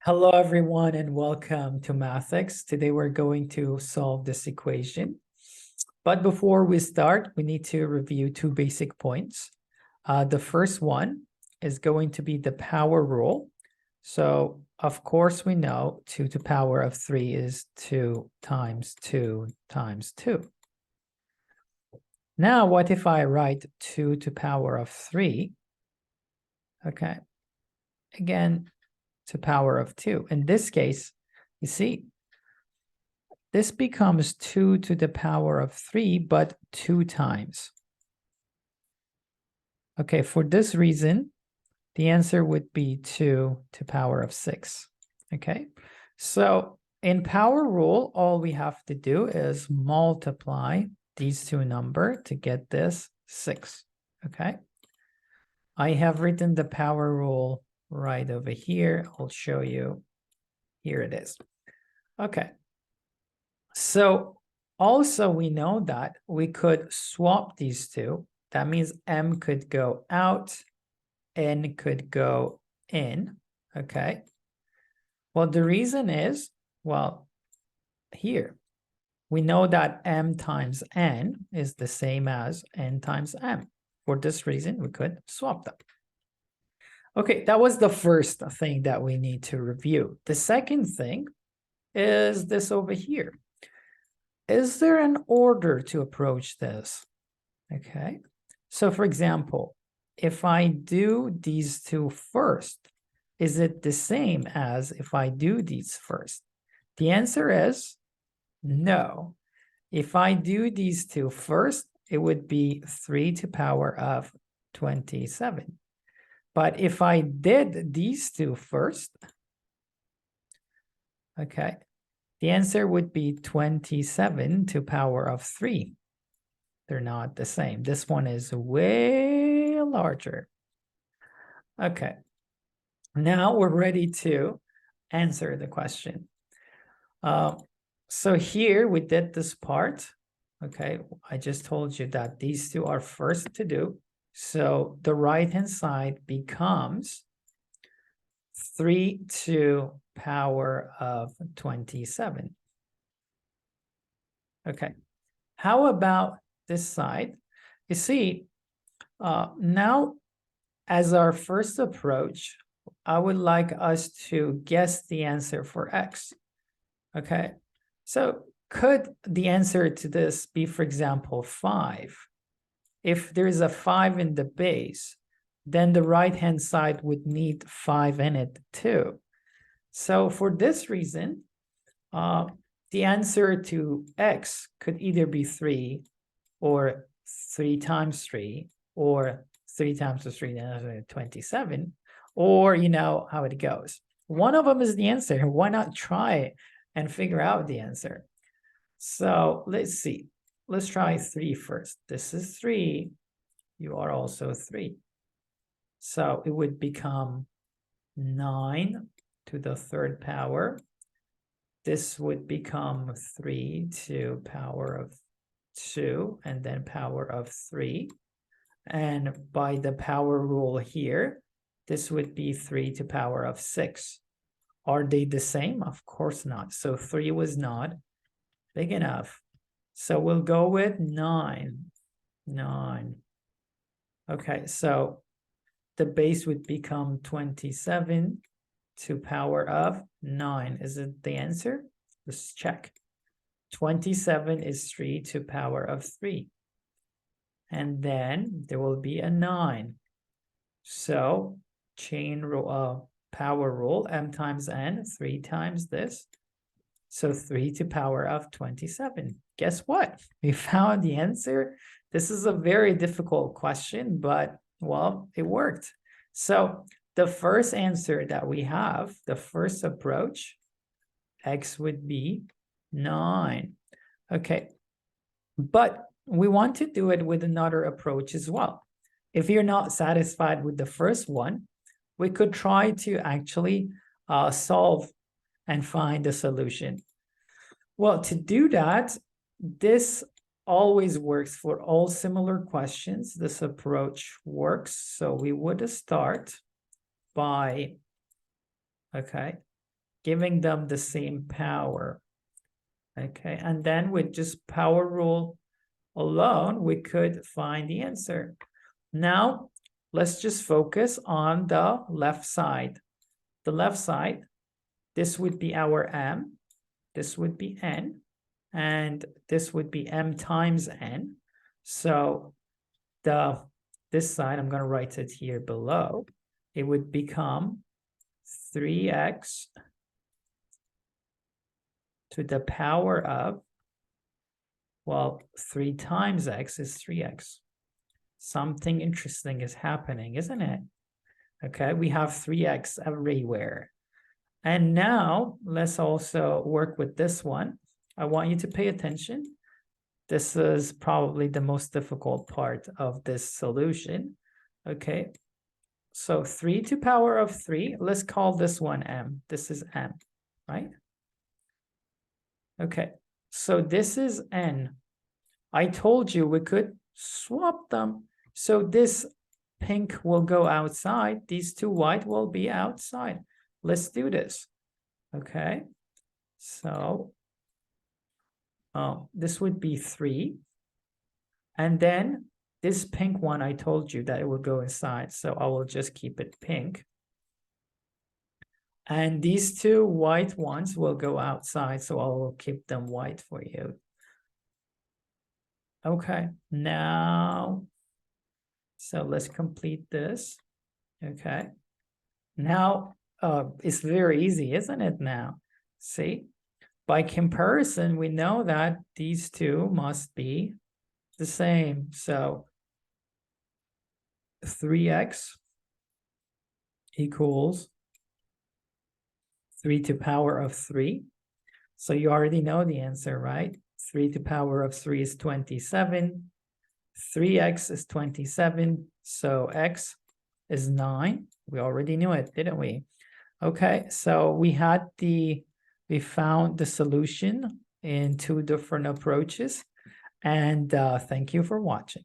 Hello, everyone, and welcome to Mathics. Today, we're going to solve this equation. But before we start, we need to review two basic points. The first one is going to be the power rule. So, of course, we know 2 to the power of 3 is 2 times 2 times 2. Now, what if I write 2 to the power of 3? Okay. Again, to power of 2. In this case, you see, this becomes 2 to the power of 3, but 2 times. Okay, for this reason, the answer would be 2 to the power of 6. Okay, so in power rule, all we have to do is multiply these two numbers to get this 6. Okay, I have written the power rule right over here. I'll show you. Here it is. Okay. So also we know that we could swap these two. That means M could go out, N could go in. Okay. Well, the reason is, well, here we know that M times N is the same as N times M. For this reason, we could swap them. Okay, that was the first thing that we need to review. The second thing is this over here. Is there an order to approach this? Okay, so for example, if I do these two first, is it the same as if I do these first? The answer is no. If I do these two first, it would be 3 to the power of 27. But if I did these two first, okay, the answer would be 27 to the power of 3. They're not the same. This one is way larger. Okay. Now we're ready to answer the question. So here we did this part. Okay. I just told you that these two are first to do. So the right-hand side becomes 3 to the power of 27. Okay. How about this side? You see, now as our first approach, I would like us to guess the answer for X. Okay. So could the answer to this be, for example, 5? If there's a 5 in the base, then the right-hand side would need 5 in it too. So for this reason, the answer to X could either be 3 or 3 times 3 or 3 times 3, 27, or you know how it goes. One of them is the answer. Why not try and figure out the answer? So let's see. Let's try 3 first. This is 3. You are also 3. So it would become 9 to the 3rd power. This would become 3 to the power of 2 and then power of 3. And by the power rule here, this would be 3 to the power of 6. Are they the same? Of course not. So 3 was not big enough. So we'll go with 9. 9. Okay, so the base would become 27 to the power of 9. Is it the answer? Let's check. 27 is 3 to the power of 3. And then there will be a 9. So chain rule, power rule, M times N, 3 times this. So 3 to the power of 27. Guess what? We found the answer. This is a very difficult question, but well, it worked. So the first answer that we have, the first approach, X would be 9. Okay, but we want to do it with another approach as well. If you're not satisfied with the first one, we could try to actually solve and find a solution. Well, to do that, this always works for all similar questions. This approach works. So we would start by, okay, giving them the same power. Okay, and then with just power rule alone, we could find the answer. Now, let's just focus on the left side. The left side, this would be our m, this would be n, and this would be m times n. So this side, I'm going to write it here below. It would become 3x to the power of, well, 3 times x is 3x. Something interesting is happening, isn't it? Okay, we have 3x everywhere. And now let's also work with this one. I want you to pay attention. This is probably the most difficult part of this solution. Okay, so 3 to power of 3, let's call this one m. This is m, right? Okay, so this is n. I told you we could swap them. So this pink will go outside. These two white will be outside. Let's do this. Okay, so this would be 3. And then this pink one, I told you that it will go inside. So I will just keep it pink. And these two white ones will go outside. So I will keep them white for you. Okay, now, so let's complete this. Okay, now it's very easy, isn't it now? See, by comparison, we know that these two must be the same. So 3x equals 3 to power of 3. So you already know the answer, right? 3 to power of 3 is 27. 3x is 27. So x is 9. We already knew it, didn't we? Okay, so we found the solution in 2 different approaches. And thank you for watching.